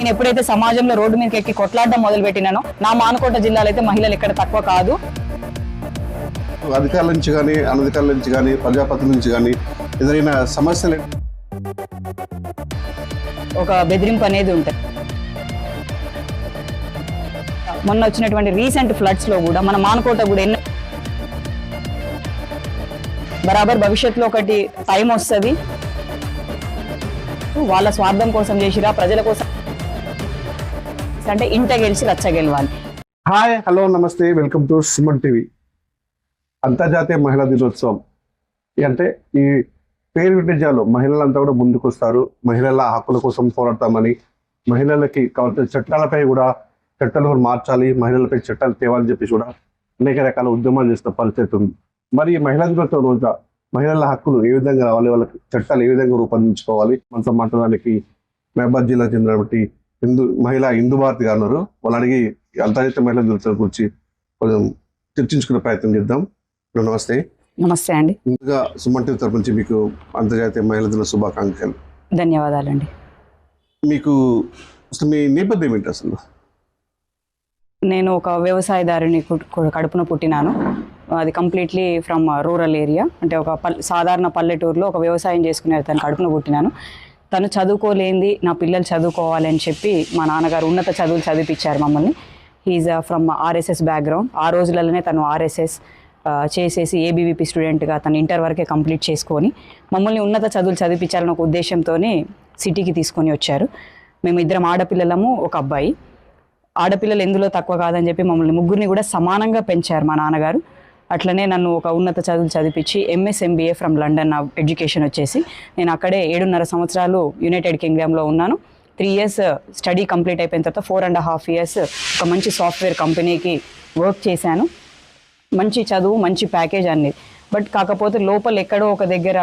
నేను ఎప్పుడైతే సమాజంలో రోడ్డు మీదకి ఎక్కి కొట్లాడడం మొదలు పెట్టినానో నా మానకోట జిల్లాలో అయితే మహిళలు ఎక్కడ తక్కువ కాదు. అధికారుల నుంచి కానీ అనధికారుల నుంచి కానీ ప్రజాప్రతినిధుల నుంచి కానీ ఎదురైన సమస్యలు ఒక బెదిరింపు అనేది ఉంటుంది. మొన్న వచ్చినటువంటి రీసెంట్ ఫ్లడ్స్ లో కూడా మన మానకోట కూడా ఎన్నో బరాబర్ భవిష్యత్తులో ఒకటి టైం వస్తుంది. వాళ్ళ స్వార్థం కోసం చేసిరా ప్రజల కోసం అంటే ఇంట గెలిచి రచ్చ గెలవాలి. హాయ్ హలో నమస్తే వెల్కమ్ టు సుమన్ టీవీ. అంతర్జాతీయ మహిళా దినోత్సవం అంటే ఈ పేరు విటజాలు మహిళలంతా కూడా ముందుకు వస్తారు. మహిళల హక్కుల కోసం పోరాడతామని, మహిళలకి కావాల్సిన చట్టాలపై కూడా చట్టాలు మార్చాలి, మహిళలపై చట్టాలు తేవాలని చెప్పి కూడా అనేక రకాల ఉద్యమాలు చేస్తున్న పరిస్థితి ఉంది. మరి ఈ మహిళా దినోత్సవం రోజు మహిళల హక్కులు ఏ విధంగా రావాలి, వాళ్ళకి చట్టాలు ఏ విధంగా రూపొందించుకోవాలి, మనతో మాట్లాడడానికి మహబాద్ జిల్లా చెందినటువంటి మహిళా ఇందు భారతి గారు ఉన్నారు. వాళ్ళు అడిగి అంతర్జాతీయ మహిళా దినోత్సవం గురించి కొంచెం చర్చించుకునే ప్రయత్నం చేద్దాం. నమస్తే. నమస్తే అండి. ముందుగా సుమన్ టీవీ తరపు నుంచి మీకు అంతర్జాతీయ మహిళా దిన శుభాకాంక్షలు. ధన్యవాదాలండి. మీకు అసలు మీ నేపథ్యం ఏంటి? అసలు నేను ఒక వ్యవసాయదారుని కడుపున పుట్టినాను. అది కంప్లీట్లీ ఫ్రమ్ రూరల్ ఏరియా, అంటే ఒక సాధారణ పల్లెటూరులో ఒక వ్యవసాయం చేసుకునే తను కడుపున పుట్టినాను. తను చదువుకోలేంది, నా పిల్లలు చదువుకోవాలని చెప్పి మా నాన్నగారు ఉన్నత చదువులు చదివించారు మమ్మల్ని. He is from RSS background. ఆ రోజులలోనే తను ఆర్ఎస్ఎస్ చేసేసి ఏబీవీపీ స్టూడెంట్గా తను ఇంటర్ వరకే కంప్లీట్ చేసుకొని మమ్మల్ని ఉన్నత చదువులు చదివించాలని ఒక ఉద్దేశంతో సిటీకి తీసుకొని వచ్చారు. మేము ఇద్దరం ఆడపిల్లలము, ఒక అబ్బాయి. ఆడపిల్లలు ఎందులో తక్కువ కాదని చెప్పి మమ్మల్ని ముగ్గురిని కూడా సమానంగా పెంచారు మా నాన్నగారు. అట్లనే నన్ను ఒక ఉన్నత చదువులు చదివించి ఎంఎస్ ఎంబీఏ ఫ్రమ్ లండన్ నా ఎడ్యుకేషన్ వచ్చేసి నేను అక్కడే 7.5 సంవత్సరాలు యునైటెడ్ కింగ్డమ్లో ఉన్నాను. 3 years స్టడీ కంప్లీట్ అయిపోయిన తర్వాత 4.5 years ఒక మంచి సాఫ్ట్వేర్ కంపెనీకి వర్క్ చేశాను. మంచి చదువు, మంచి ప్యాకేజ్ అన్ని. బట్ కాకపోతే లోపల ఎక్కడో ఒక దగ్గర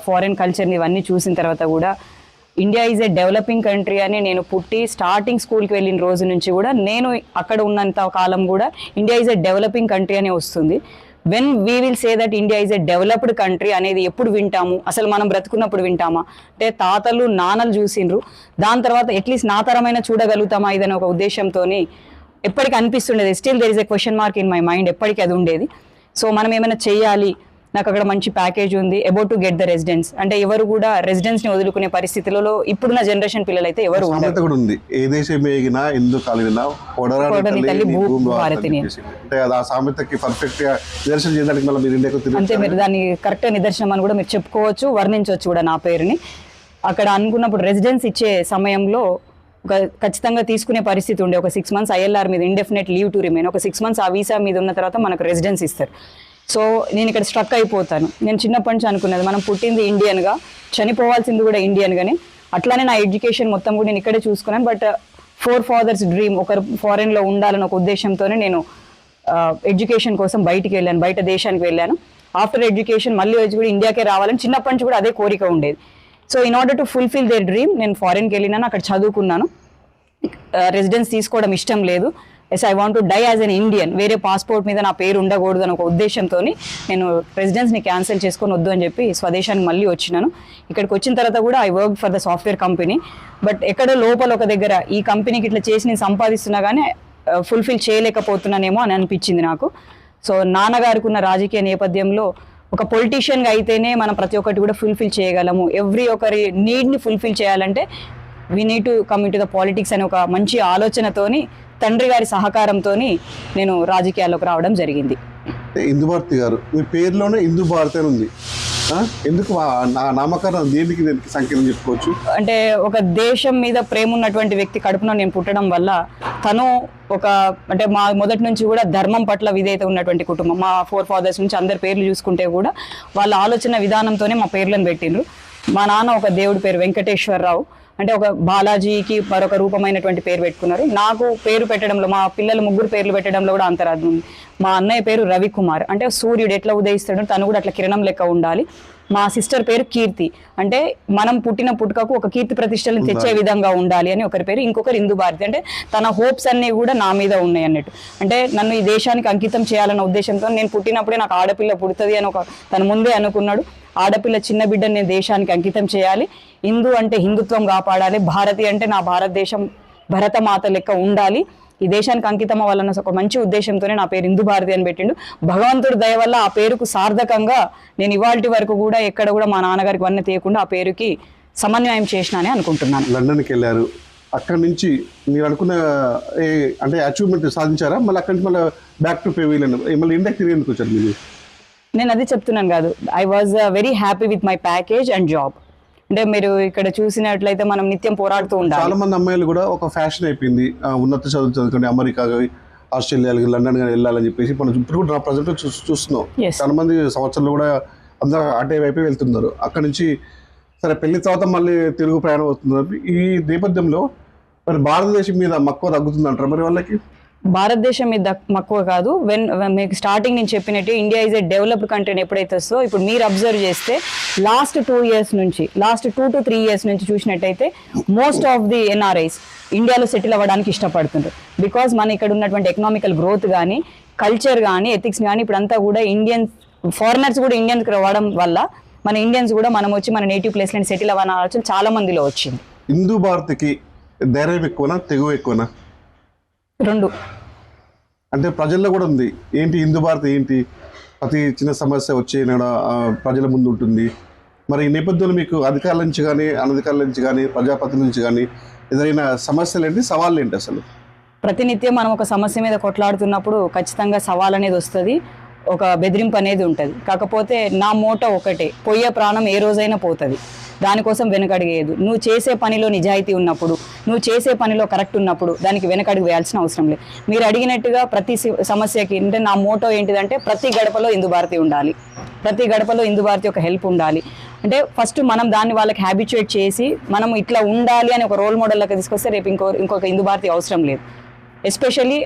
ఫారిన్ కల్చర్ని ఇవన్నీ చూసిన తర్వాత కూడా India is a developing country అని నేను పుట్టి స్టార్టింగ్ స్కూల్కి వెళ్ళిన రోజు నుంచి కూడా నేను అక్కడ ఉన్నంత కాలం కూడా India is a developing country అనే వస్తుంది. When we will say that India is a developed country అనేది ఎప్పుడు వింటాము? అసలు మనం బ్రతుకున్నప్పుడు వింటామా? అంటే తాతలు నాన్నలు చూసిండ్రు, దాని తర్వాత అట్లీస్ట్ నా తరమైన చూడగలుగుతామా ఇదని ఒక ఉద్దేశంతో ఎప్పటికీ అనిపిస్తుండేది. Still there is a question mark in my mind, ఎప్పటికీ అది ఉండేది. సో మనం ఏమైనా చేయాలి, నాకు అక్కడ మంచి ప్యాకేజ్ ఉంది, about to get the residence. అంటే ఎవరు కూడా రెసిడెన్స్ ని వదులుకునే పరిస్థితులలో ఇప్పుడున్న జనరేషన్ పిల్లలు అయితే ఎవరు ఉంది. ఏ దేశం ఏగినా ఎందుకు కలిగినా భారతిని అంతే. మీరు దాన్ని కరెక్ట్ నిదర్శనం అని కూడా మీరు చెప్పుకోవచ్చు, వర్ణించవచ్చు కూడా నా పేరుని. అక్కడ అనుకున్నప్పుడు రెసిడెన్స్ ఇచ్చే సమయంలో ఒక ఖచ్చితంగా తీసుకునే పరిస్థితి ఉండే. ఒక 6 months ఐఎల్ఆర్ మీద, ఇండెఫినెట్ లీవ్ టు రిమైన్, ఒక 6 months ఆ వీసా మీద ఉన్న తర్వాత మనకు రెసిడెన్స్ ఇస్తారు. సో నేను ఇక్కడ స్ట్రక్ అయిపోతాను. నేను చిన్నప్పటి నుంచి అనుకున్నది, మనం పుట్టింది ఇండియన్గా, చనిపోవాల్సింది కూడా ఇండియన్గానే. అట్లానే నా ఎడ్యుకేషన్ మొత్తం కూడా నేను ఇక్కడే చూసుకున్నాను. బట్ 4 fathers డ్రీమ్, ఒకరు ఫారెన్లో ఉండాలని ఒక ఉద్దేశంతోనే నేను ఎడ్యుకేషన్ కోసం బయటికి వెళ్ళాను, బయట దేశానికి వెళ్ళాను. ఆఫ్టర్ ఎడ్యుకేషన్ మళ్ళీ వచ్చి కూడా ఇండియాకే రావాలని చిన్నప్పటి నుంచి కూడా అదే కోరిక ఉండేది. So in order to fulfil their dream నేను ఫారెన్కి వెళ్ళినాను, అక్కడ చదువుకున్నాను. రెసిడెన్స్ తీసుకోవడం ఇష్టం లేదు. Yes, I want to die as an Indian. వేరే పాస్పోర్ట్ మీద నా పేరు ఉండకూడదు అని ఒక ఉద్దేశంతో నేను రెసిడెన్స్ని క్యాన్సిల్ చేసుకొని వద్దు అని చెప్పి స్వదేశానికి మళ్ళీ వచ్చినాను. ఇక్కడికి వచ్చిన తర్వాత కూడా I work for the software company. But ఎక్కడో లోపల ఒక దగ్గర ఈ కంపెనీకి ఇట్లా చేసి నేను సంపాదిస్తున్నా కానీ ఫుల్ఫిల్ చేయలేకపోతున్నానేమో అని అనిపించింది నాకు. సో నాన్నగారికి ఉన్న రాజకీయ నేపథ్యంలో ఒక పొలిటీషియన్గా అయితేనే మనం ప్రతి ఒక్కటి కూడా ఫుల్ఫిల్ చేయగలము, ఎవ్రీ ఒకరి నీడ్ని ఫుల్ఫిల్ చేయాలంటే we need to come in to the politics అనే ఒక మంచి ఆలోచనతోని, తండ్రి గారి సహకారంతో నేను రాజకీయాల్లోకి రావడం జరిగింది. ఇందు భారతి గారు, మీ పేరులోనే ఇందు భారతి అని ఉంది. ఎందుకు నామకరణం, దేనికి సంకేతం చెప్పుకోవచ్చు? అంటే ఒక దేశం మీద ప్రేమ ఉన్నటువంటి వ్యక్తి కడుపున నేను పుట్టడం వల్ల తను అంటే మా మొదటి నుంచి కూడా ధర్మం పట్ల విధేయత ఉన్నటువంటి కుటుంబం. మా 4 fathers నుంచి అందరి పేర్లు చూసుకుంటే కూడా వాళ్ళ ఆలోచన విధానంతోనే మా పేర్లను పెట్టిండ్రు. మా నాన్న ఒక దేవుడి పేరు వెంకటేశ్వరరావు, అంటే ఒక బాలాజీకి మరొక రూపమైనటువంటి పేరు పెట్టుకున్నారు. నాకు పేరు పెట్టడంలో, మా పిల్లల ముగ్గురు పేర్లు పెట్టడంలో కూడా అంతరార్థం ఉంది. మా అన్నయ్య పేరు రవికుమార్, అంటే సూర్యుడు ఎట్లా ఉదయిస్తాడో తను కూడా అట్లా కిరణం లెక్క ఉండాలి. మా సిస్టర్ పేరు కీర్తి. అంటే మనం పుట్టిన పుట్టుకకు ఒక కీర్తి ప్రతిష్టలను తెచ్చే విధంగా ఉండాలి అని ఒకరి పేరు, ఇంకొకరు ఇందు భారతి. అంటే తన హోప్స్ అన్ని కూడా నా మీద ఉన్నాయి అన్నట్టు. అంటే నన్ను ఈ దేశానికి అంకితం చేయాలన్న ఉద్దేశంతో నేను పుట్టినప్పుడే నాకు ఆడపిల్ల పుడుతుంది అని తను ముందే అనుకున్నాడు. ఆడపిల్ల చిన్న బిడ్డని నేను దేశానికి అంకితం చేయాలి. హిందూ అంటే హిందుత్వం కాపాడాలి, భారతి అంటే నా భారతదేశం భరతమాత లెక్క ఉండాలి, ఈ దేశానికి అంకితం అవ్వాలన్న ఒక మంచి ఉద్దేశంతోనే నా పేరు ఇందు భారతి అని పెట్టిండు. భగవంతుడి దయ వల్ల ఆ పేరుకు సార్థకంగా నేను ఇవాల్టి వరకు కూడా ఎక్కడ కూడా మా నాన్నగారికి వన్న తీయకుండా ఆ పేరుకి సమన్వయం చేసినానే అనుకుంటున్నాను. లండన్కి వెళ్ళారు, అక్కడ నుంచి మీరు అనుకున్న అంటే అచీవ్మెంట్ సాధించారా? మళ్ళీ అక్కడి నుంచి మళ్ళీ బ్యాక్ టు పెవిలియన్ మళ్ళీ ఇండియాకి తిరిగి ఎందుకు వచ్చారు మీరు? నేను అది చెప్తున్నాను కాదు, I was very happy with my package and job. అంటే మీరు ఇక్కడ చూసినట్లయితే మనం నిత్యం పోరాడుతూ ఉండాలి. చాలా మంది అమ్మాయిలు కూడా ఒక ఫ్యాషన్ అయిపోయింది, ఉన్నత చదువు చదువుకోండి, అమెరికా ఆస్ట్రేలియాకి లండన్ కానీ వెళ్ళాలని చెప్పేసి మనం ఇప్పుడు కూడా ప్రజెంట్ చూస్తున్నాం. చాలా మంది సంవత్సరాలు కూడా అందరూ అటే వైపు వెళ్తున్నారు. అక్కడ నుంచి సరే పెళ్లి తర్వాత మళ్ళీ తెలుగు ప్రయాణం అవుతున్నారు. ఈ నేపథ్యంలో మరి భారతదేశం మీద మక్కువ తగ్గుతుంది అంటారు మరి వాళ్ళకి? భారతదేశం మీద మక్కువ కాదు. మీకు స్టార్టింగ్ నేను చెప్పినట్టు India is a developed country ఎప్పుడైతే వస్తుందో, ఇప్పుడు మీరు అబ్జర్వ్ చేస్తే లాస్ట్ 2 years నుంచి, లాస్ట్ 2 to 3 years నుంచి చూసినట్టయితే మోస్ట్ ఆఫ్ ది ఎన్ఆర్ఐస్ ఇండియాలో సెటిల్ అవ్వడానికి ఇష్టపడుతుంటారు. బికాజ్ మన ఇక్కడ ఉన్నటువంటి ఎకనామికల్ గ్రోత్ కానీ, కల్చర్ కానీ, ఎథిక్స్ కానీ ఇప్పుడంతా కూడా ఇండియన్స్, ఫారినర్స్ కూడా ఇండియన్స్కి రావడం వల్ల మన ఇండియన్స్ కూడా మనం వచ్చి మన నేటివ్ ప్లేస్లో సెటిల్ అవ్వాలని ఆలోచన చాలా మందిలో వచ్చింది. హిందూ భారతికి ధైర్యం ఎక్కువనా, తెగువ ఎక్కువనా? 2. అంటే ప్రజల్లో కూడా ఉంది. ఏంటి హిందూ భారతి ఏంటి, ప్రతి చిన్న సమస్య వచ్చి ప్రజల ముందు ఉంటుంది. మరి ఈ నేపథ్యంలో మీకు అధికారుల నుంచి కానీ, అనధికారుల నుంచి కానీ, ప్రజాప్రతినిధుల నుంచి కానీ ఏదైనా సమస్యలు ఏంటి, సవాళ్ళు ఏంటి? అసలు ప్రతినిత్యం మనం ఒక సమస్య మీద కొట్లాడుతున్నప్పుడు ఖచ్చితంగా సవాల్ అనేది వస్తుంది, ఒక బెదిరింపు అనేది ఉంటుంది. కాకపోతే నా మోటో ఒకటే, పోయే ప్రాణం ఏ రోజైనా పోతుంది, దానికోసం వెనకడిగేయదు. నువ్వు చేసే పనిలో నిజాయితీ ఉన్నప్పుడు, నువ్వు చేసే పనిలో కరెక్ట్ ఉన్నప్పుడు దానికి వెనకడుగు వేయాల్సిన అవసరం లేదు. మీరు అడిగినట్టుగా ప్రతి సమస్యకి అంటే నా మోటో ఏంటిదంటే ప్రతి గడపలో హిందూ భారతి ఉండాలి, ప్రతి గడపలో హిందూ భారతి ఒక హెల్ప్ ఉండాలి. అంటే ఫస్ట్ మనం దాన్ని వాళ్ళకి హ్యాబిచుయేట్ చేసి మనం ఇట్లా ఉండాలి అని ఒక రోల్ మోడల్లోకి తీసుకొస్తే రేపు ఇంకొక హిందూ భారతి అవసరం లేదు. ఎస్పెషల్లీ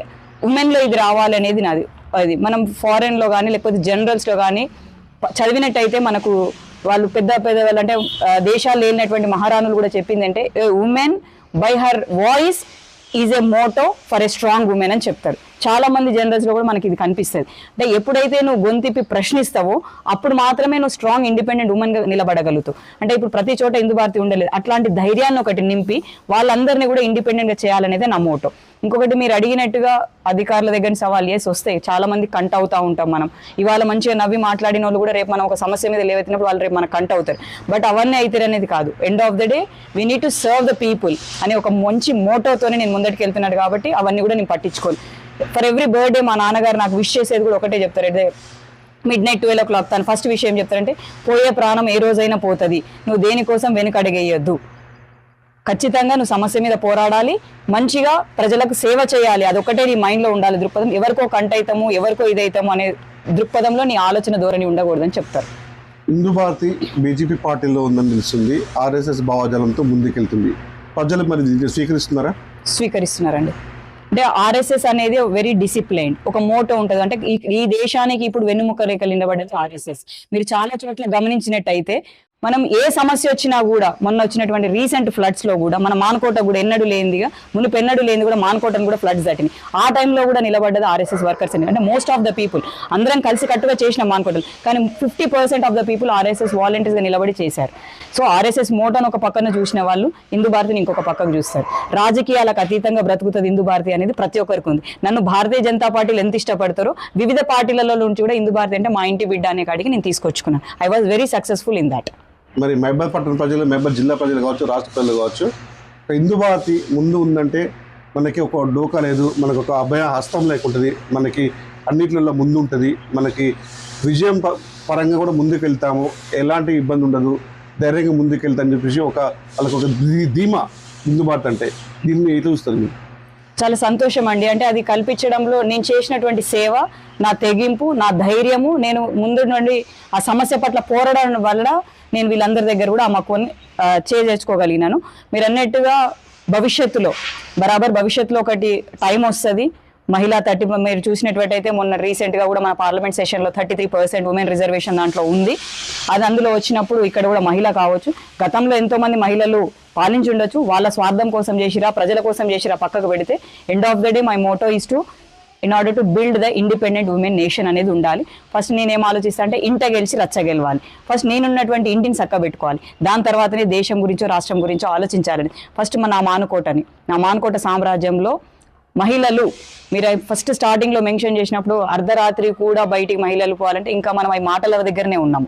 ఉమెన్లో ఇది రావాలి అనేది నాది. అది మనం ఫారెన్లో కానీ లేకపోతే జనరల్స్లో కానీ చదివినట్టయితే మనకు వాళ్ళు పెద్ద వాళ్ళు అంటే దేశాలు లేనటువంటి మహారాణులు కూడా చెప్పింది అంటే women by her voice is a Moto for a strong women అని చెప్తారు. చాలా మంది జనరల్స్లో కూడా మనకి ఇది కనిపిస్తుంది. అంటే ఎప్పుడైతే నువ్వు గొంతిప్పి ప్రశ్నిస్తావో అప్పుడు మాత్రమే నువ్వు స్ట్రాంగ్ ఇండిపెండెంట్ ఉమెన్గా నిలబడగలుగుతావు. అంటే ఇప్పుడు ప్రతి చోట హిందూ భారతి ఉండలేదు, అట్లాంటి ధైర్యాన్ని ఒకటి నింపి వాళ్ళందరినీ కూడా ఇండిపెండెంట్గా చేయాలనేదే నా మోటో. ఇంకొకటి మీరు అడిగినట్టుగా అధికారుల దగ్గర సవాల్ చేసి వస్తాయి, చాలా మంది కంట అవుతూ ఉంటాం మనం. ఇవాళ మంచిగా నవ్వి మాట్లాడిన వాళ్ళు కూడా రేపు మనం ఒక సమస్య మీద లేవెత్తినప్పుడు వాళ్ళు రేపు మనకు కంట అవుతారు. బట్ అవన్నీ అవుతారు అనేది కాదు. End of the day we need to serve the people అనే ఒక మంచి మోటోతోనే నేను ముందటికి వెళ్తున్నాను. కాబట్టి అవన్నీ కూడా నేను పట్టించుకోను. ఫర్ ఎవ్రీ బర్త్డే మా నాన్నగారు నాకు విష్ చేసేది కూడా ఒకటే చెప్తారు, midnight 12 o'clock తను ఫస్ట్ విషయం చెప్తారంటే పోయే ప్రాణం ఏ రోజైనా పోతుంది, నువ్వు దేనికోసం వెనుకడిగేయొద్దు, ఖచ్చితంగా నువ్వు సమస్య మీద పోరాడాలి, మంచిగా ప్రజలకు సేవ చేయాలి, అదొకటే నీ మైండ్లో ఉండాలి దృక్పథం. ఎవరికో కంటైతాము ఎవరికో ఇదైతాము అనే దృక్పథంలో నీ ఆలోచన ధోరణి ఉండకూడదని చెప్తారు. హిందూ భారతి బీజేపీ పార్టీలో ఉందని తెలుస్తుంది, ఆర్ఎస్ఎస్ భావజాలంతో ముందుకెళ్తుంది. ప్రజలు మరి స్వీకరిస్తున్నారా? స్వీకరిస్తున్నారండి. అంటే ఆర్ఎస్ఎస్ అనేది వెరీ డిసిప్లైన్ ఒక మోటో ఉంటుంది. అంటే ఈ దేశానికి ఇప్పుడు వెన్నుముక రేఖలు నిలబడేది ఆర్ఎస్ఎస్. మీరు చాలా చోట్ల గమనించినట్టయితే మనం ఏ సమస్య వచ్చినా కూడా, మొన్న వచ్చినటువంటి రీసెంట్ ఫ్లడ్స్ లో కూడా మన మానకోట కూడా ఎన్నడూ లేనిదిగా మునుపు ఎన్నడూ లేనిది కూడా మానకోటను కూడా ఫ్లడ్స్ దాటినాయి. ఆ టైంలో కూడా నిలబడ్డది ఆర్ఎస్ఎస్ వర్కర్స్ అని. అంటే మోస్ట్ ఆఫ్ ద పీపుల్ అందరం కలిసి కట్టుగా చేసిన మానకోటలు, కానీ 50% of the people RSS volunteers గా నిలబడి చేశారు. సో ఆర్ఎస్ఎస్ మోటోను ఒక పక్కన చూసిన వాళ్ళు హిందూ భారతిని ఇంకొక పక్కకు చూస్తారు. రాజకీయాలకు అతీతంగా బ్రతుకుతుంది హిందూ భారతి అనేది ప్రతి ఒక్కరికి ఉంది. నన్ను భారతీయ జనతా పార్టీలు ఎంత ఇష్టపడతారో వివిధ పార్టీలలో నుంచి కూడా హిందూ భారతి అంటే మా ఇంటి బిడ్డ అనే కాడికి నేను తీసుకొచ్చుకున్నాను. I was very successful in that. మరి మహబూబ్ పట్టణ ప్రజలు, మహబూబ్ జిల్లా ప్రజలు కావచ్చు, రాష్ట్ర ప్రజలు కావచ్చు, హిందూ భారతి ముందు ఉందంటే మనకి ఒక డోకా లేదు, మనకు ఒక అభయ హస్తం లేకుంటుంది, మనకి అన్నిట్లలో ముందు ఉంటుంది, మనకి విజయం పరంగా కూడా ముందుకు వెళ్తాము, ఎలాంటి ఇబ్బంది ఉండదు, ధైర్యంగా ముందుకు వెళ్తా అని చెప్పేసి వాళ్ళకి ఒక ధీమా హిందూ భారతి అంటే. దీన్ని ఏ చూస్తుంది మీరు? చాలా సంతోషం అండి. అంటే అది కల్పించడంలో నేను చేసినటువంటి సేవ, నా తెగింపు, నా ధైర్యము, నేను ముందు నుండి ఆ సమస్య పట్ల పోరాడడం వల్ల నేను వీళ్ళందరి దగ్గర కూడా ఆ మక్కువని చేర్చుకోగలిగినాను. మీరు అన్నట్టుగా భవిష్యత్తులో ఒకటి టైం వస్తుంది, మహిళా 30 మీరు చూసినట్టయితే మొన్న రీసెంట్గా కూడా మన పార్లమెంట్ సెషన్లో 33% ఉమెన్ రిజర్వేషన్ దాంట్లో ఉంది. అది అందులో వచ్చినప్పుడు ఇక్కడ కూడా మహిళ కావచ్చు. గతంలో ఎంతోమంది మహిళలు పాలించి ఉండొచ్చు. వాళ్ళ స్వార్థం కోసం చేసిరా, ప్రజల కోసం చేసిరా పక్కకు పెడితే end of the day my Moto is to in order to build the independent women nation అనేది ఉండాలి. ఫస్ట్ నేనేం ఆలోచిస్తా అంటే ఇంట గెలిచి రచ్చ గెలవాలి. ఫస్ట్ నేనున్నటువంటి ఇంటిని చక్కబెట్టుకోవాలి. దాని తర్వాతనే దేశం గురించో రాష్ట్రం గురించో ఆలోచించాలని ఫస్ట్ నా మానుకోట సామ్రాజ్యంలో మహిళలు మీరు ఫస్ట్ స్టార్టింగ్లో మెన్షన్ చేసినప్పుడు అర్ధరాత్రి కూడా బయటికి మహిళలు పోవాలంటే ఇంకా మనం ఈ మాటల దగ్గరనే ఉన్నాము.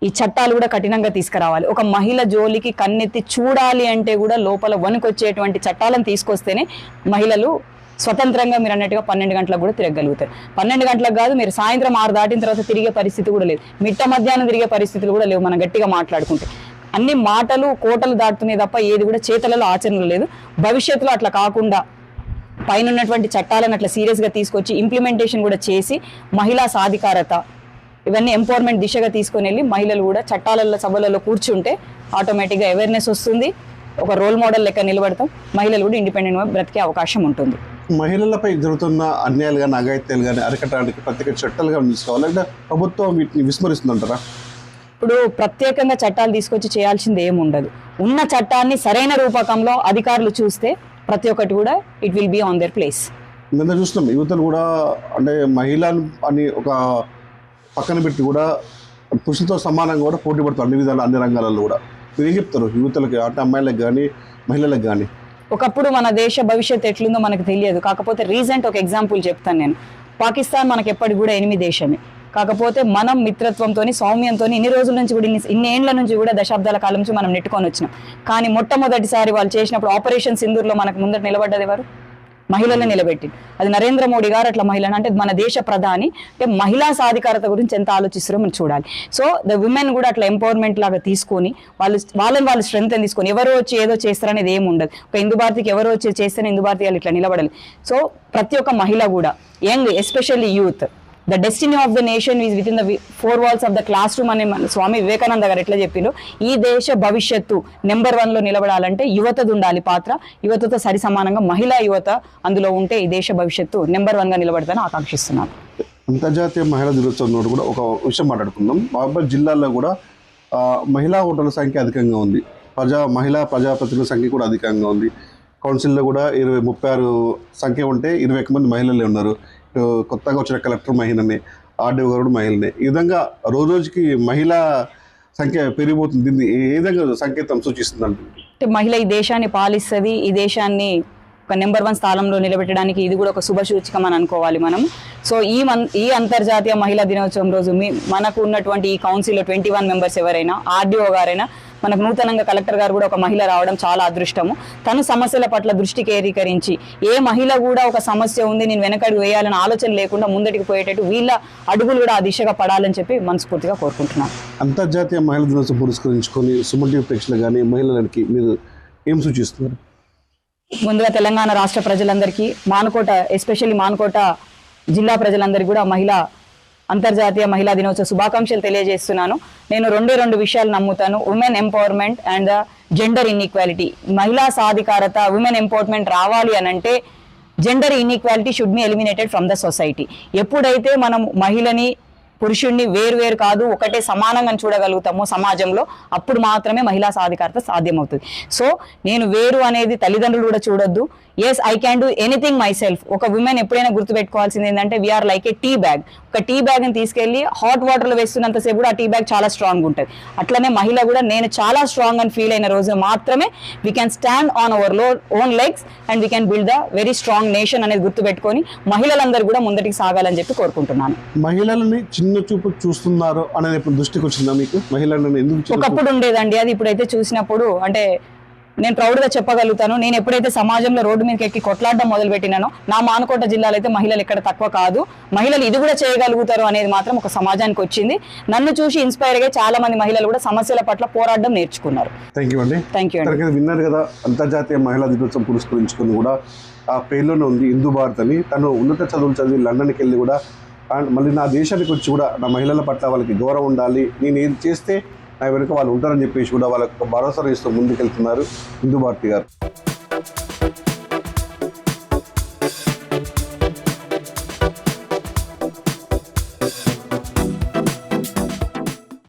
ఈ చట్టాలు కూడా కఠినంగా తీసుకురావాలి. ఒక మహిళ జోలికి కన్నెత్తి చూడాలి అంటే కూడా లోపల వణుకొచ్చేటువంటి చట్టాలను తీసుకొస్తేనే మహిళలు స్వతంత్రంగా మీరు అన్నట్టుగా 12 గంటలకు కూడా తిరగలుగుతారు. 12 గంటలకు కాదు, మీరు సాయంత్రం 6 దాటిన తర్వాత తిరిగే పరిస్థితి కూడా లేదు. మిట్ట మధ్యాహ్నం తిరిగే పరిస్థితులు కూడా లేవు మనం గట్టిగా మాట్లాడుకుంటే. అన్ని మాటలు కోటలు దాటుతున్నాయి తప్ప ఏది కూడా చేతలలో ఆచరణలు లేదు. భవిష్యత్తులో అట్లా కాకుండా పైన ఉన్నటువంటి చట్టాలను అట్లా సీరియస్గా తీసుకొచ్చి ఇంప్లిమెంటేషన్ కూడా చేసి మహిళా సాధికారత ఇవన్నీ ఎంపవర్మెంట్ దిశగా తీసుకొని వెళ్ళి మహిళలు కూడా చట్టాలలో సభలలో కూర్చుంటే ఆటోమేటిక్గా అవేర్నెస్ వస్తుంది. ఒక రోల్ మోడల్ లెక్క నిలబడతాం. మహిళలు కూడా ఇండిపెండెంట్గా బ్రతికే అవకాశం ఉంటుంది. మహిళలపై జరుగుతున్న అన్యాయాలు కానీ అఘాయిత్యాలు కానీ అరికట్టడానికి ప్రత్యేక చట్టాలుగా తీసుకోవాలంటే ప్రభుత్వం వీటిని విస్మరిస్తుందంటారా? ఇప్పుడు ప్రత్యేకంగా చట్టాలు తీసుకొచ్చి చేయాల్సింది ఏమి ఉండదు. ఉన్న చట్టాన్ని సరైన రూపకంలో అధికారులు చూస్తే ప్రతి ఒక్కటి కూడా it will be on their place. నిన్న చూస్తున్నాం యువతలు కూడా అంటే మహిళ అని ఒక పక్కన పెట్టి కూడా పురుషులతో సమానంగా కూడా పోటీ పడుతారు అన్ని విధాలు అన్ని రంగాలలో కూడా. మీరు ఏం చెప్తారు యువతలకి అంటే అమ్మాయిలకు కానీ మహిళలకు కానీ? ఒకప్పుడు మన దేశ భవిష్యత్తు ఎట్లుందో మనకు తెలియదు. కాకపోతే రీసెంట్ ఒక ఎగ్జాంపుల్ చెప్తాను నేను. పాకిస్తాన్ మనకి ఎప్పటికి కూడా ఎనిమి దేశమే. కాకపోతే మనం మిత్రత్వంతో సౌమ్యంతో ఇన్ని రోజుల నుంచి కూడా ఇన్ని ఏండ్ల నుంచి కూడా దశాబ్దాల కాలం నుంచి మనం నెట్టుకొని వచ్చినాం. కానీ మొట్టమొదటిసారి వాళ్ళు చేసినప్పుడు ఆపరేషన్ సింధూర్లో మనకు ముందట నిలబడ్డది ఎవరు? మహిళలను నిలబెట్టి. అది నరేంద్ర మోడీ గారు అట్లా మహిళను అంటే మన దేశ ప్రధాని అంటే మహిళా సాధికారత గురించి ఎంత ఆలోచిస్తారో మనం చూడాలి. సో ద విమెన్ కూడా అట్లా ఎంపవర్మెంట్ లాగా తీసుకొని వాళ్ళు స్ట్రెంత్ తీసుకొని ఎవరో వచ్చి ఏదో చేస్తారనేది ఏమి ఉండదు. ఒక హిందూ భారతికి ఎవరో వచ్చి చేస్తేనే హిందూ భారతి వాళ్ళు ఇట్లా నిలబడాలి. సో ప్రతి ఒక్క మహిళ కూడా young especially youth the destiny of the nation is with in the 4 walls of the class room అనే స్వామి వివేకానంద గారు ఎట్లా చెప్పిండ్రు, ఈ దేశ భవిష్యత్తు నెంబర్ 1లో నిలబడాలంటే యువతది ఉండాలి పాత్ర. యువతతో సరి సమానంగా మహిళా యువత అందులో ఉంటే ఈ దేశ భవిష్యత్తు నెంబర్ 1గా నిలబడతానని ఆకాంక్షిస్తున్నాను. అంతర్జాతీయ మహిళా దినోత్సవం కూడా ఒక విషయం మాట్లాడుకుందాం. మహబూబాబాద్ జిల్లాలో కూడా మహిళా ఓటర్ల సంఖ్య అధికంగా ఉంది. మహిళా ప్రజాప్రతినిధుల సంఖ్య కూడా అధికంగా ఉంది. కౌన్సిల్లో కూడా 36 సంఖ్య ఉంటే 21 మంది మహిళలే ఉన్నారు. కొత్తగా వచ్చిన కలెక్టర్ మహిళనే, ఆర్డీఓ గారు మహిళనే. ఈ విధంగా రోజుకి మహిళా సంఖ్య పెరిగిపోతుంది. దీన్ని ఏ విధంగా సంకేతం సూచిస్తుందంటే మహిళ ఈ దేశాన్ని పాలిస్తుంది. ఈ దేశాన్ని ఒక నెంబర్ 1 స్థానంలో నిలబెట్టడానికి ఇది కూడా ఒక శుభ సూచికం అని అనుకోవాలి మనం. సో ఈ అంతర్జాతీయ మహిళా దినోత్సవం రోజు మనకు ఉన్నటువంటి ఈ కౌన్సిల్లో 21 మెంబర్స్ ఎవరైనా, ఆర్డీఓ గారైనా, మనకు నూతనంగా కలెక్టర్ గారు కూడా ఒక మహిళ రావడం చాలా అదృష్టము. తను సమస్యల పట్ల దృష్టి కేంద్రీకరించి ఏ మహిళ కూడా ఒక సమస్య ఉంది నేను వెనకడుగు వేయాలని ఆలోచన లేకుండా ముందటికి పోయేటట్టు వీళ్ళ అడుగులు కూడా ఆ దిశగా పడాలని చెప్పి మనస్ఫూర్తిగా కోరుకుంటున్నాను. అంతర్జాతీయ మహిళా దినోత్సవం పురస్కరించుకొని సుమన్ టీవీ ప్రేక్షకులు కానీ మహిళలకి మీరు ఏం సూచిస్తున్నారు? ముందుగా తెలంగాణ రాష్ట్ర ప్రజలందరికీ, ఎస్పెషల్లీ మానుకోట జిల్లా ప్రజలందరికీ కూడా అంతర్జాతీయ మహిళా దినోత్సవ శుభాకాంక్షలు తెలియజేస్తున్నాను. నేను 2 విషయాలు నమ్ముతాను. Women empowerment and gender inequality. మహిళా సాధికారత, ఉమెన్ ఎంపవర్మెంట్ రావాలి అనంటే gender inequality should be eliminated from the society. ఎప్పుడైతే మనం మహిళని పురుషుణ్ణి వేరు కాదు ఒకటే సమానంగా చూడగలుగుతామో సమాజంలో, అప్పుడు మాత్రమే మహిళా సాధికారత సాధ్యమవుతుంది. సో నేను వేరు అనేది తల్లిదండ్రులు కూడా చూడొద్దు. Yes I can do anything myself. ఒక విమెన్ ఎప్పుడైనా గుర్తుపెట్టుకోవాల్సింది ఏంటంటే we are like a tea bag. ఒక టీ బ్యాగ్ని తీసుకెళ్లి హాట్ వాటర్లో వేస్తున్నంతసేపు కూడా ఆ టీ బ్యాగ్ చాలా స్ట్రాంగ్ ఉంటుంది. అట్లనే మహిళ కూడా నేను చాలా స్ట్రాంగ్ అని ఫీల్ అయిన రోజు మాత్రమే we can stand on our own legs and we can build the very strong nation అనేది గుర్తుపెట్టుకొని మహిళలందరూ కూడా ముందటికి సాగాలని చెప్పి కోరుకుంటున్నాను. మహిళలని చిన్న చూపు చూస్తున్నారు అనేది ఇప్పుడు దృష్టికి వచ్చిందా మీకు? మహిళలను ఎందుకు ఒకప్పుడు ఉండేదండి, అది ఇప్పుడైతే చూసినప్పుడు అంటే నేను ప్రౌడ్గా చెప్పగలుగుతాను. నేను ఎప్పుడైతే సమాజంలో రోడ్డు మీదకి ఎక్కి కొట్లాడడం మొదలుపెట్టినానో నా మానుకోట జిల్లాలో అయితే మహిళలు ఎక్కడ తక్కువ కాదు, మహిళలు ఇది కూడా చేయగలుగుతారు అనేది మాత్రం ఒక సమాజానికి వచ్చింది. నన్ను చూసి ఇన్స్పైర్ గా చాలా మంది మహిళలు కూడా సమస్యల పట్ల పోరాడడం నేర్చుకున్నారు. థ్యాంక్ యూ అండి. విన్నారు కదా, అంతర్జాతీయ మహిళా దినోత్సవం పురస్కరించుకుని కూడా ఆ పేరులోనే ఉంది హిందూ భారత్ అని. తను ఉన్నత చదువులు చదివి లండన్కి వెళ్ళి కూడా అండ్ మళ్ళీ నా దేశానికి వచ్చి కూడా నా మహిళల పట్ల వాళ్ళకి గౌరవం ఉండాలి, నేను ఏది చేస్తే నా వెనుక వాళ్ళు ఉంటారని చెప్పేసి కూడా వాళ్ళకు భరోసా ఇస్తూ ముందుకెళ్తున్నారు హిందూ భారతి గారు.